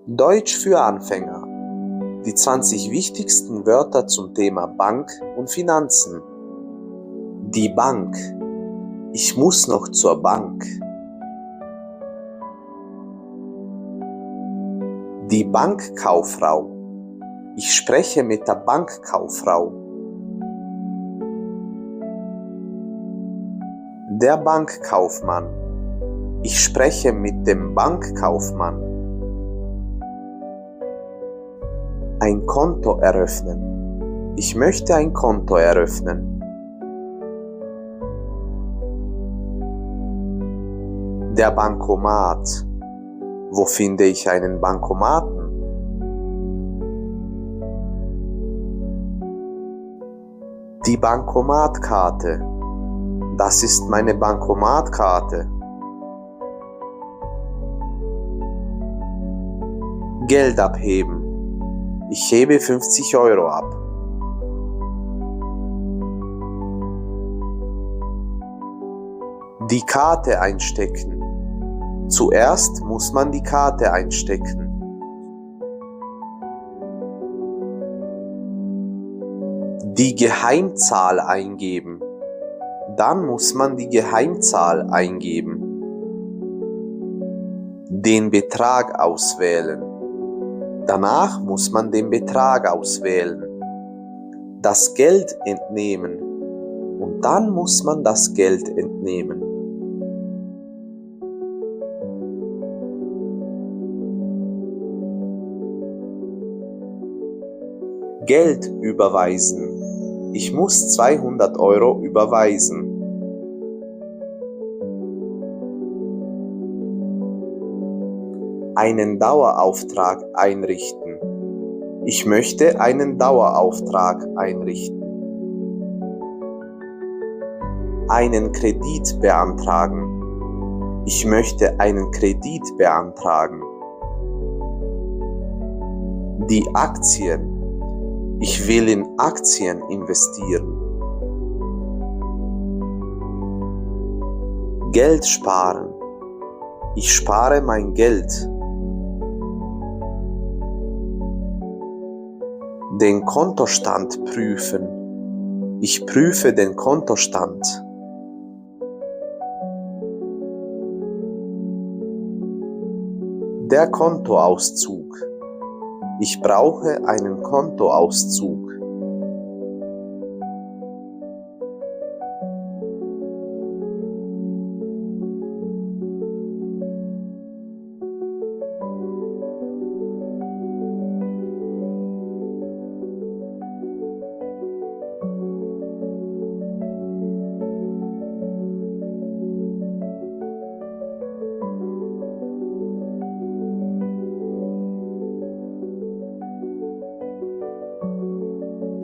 Deutsch für Anfänger. Die 20 wichtigsten Wörter zum Thema Bank und Finanzen. Die Bank. Ich muss noch zur Bank. Die Bankkauffrau. Ich spreche mit der Bankkauffrau. Der Bankkaufmann. Ich spreche mit dem Bankkaufmann. Ein Konto eröffnen. Ich möchte ein Konto eröffnen. Der Bankomat. Wo finde ich einen Bankomaten? Die Bankomatkarte. Das ist meine Bankomatkarte. Geld abheben. Ich hebe 50 Euro ab. Die Karte einstecken. Zuerst muss man die Karte einstecken. Die Geheimzahl eingeben. Dann muss man die Geheimzahl eingeben. Den Betrag auswählen. Danach muss man den Betrag auswählen. Das Geld entnehmen. Und dann muss man das Geld entnehmen. Geld überweisen. Ich muss 200 Euro überweisen. Einen Dauerauftrag einrichten. Ich möchte einen Dauerauftrag einrichten. Einen Kredit beantragen. Ich möchte einen Kredit beantragen. Die Aktien. Ich will in Aktien investieren. Geld sparen. Ich spare mein Geld. Den Kontostand prüfen. Ich prüfe den Kontostand. Der Kontoauszug. Ich brauche einen Kontoauszug.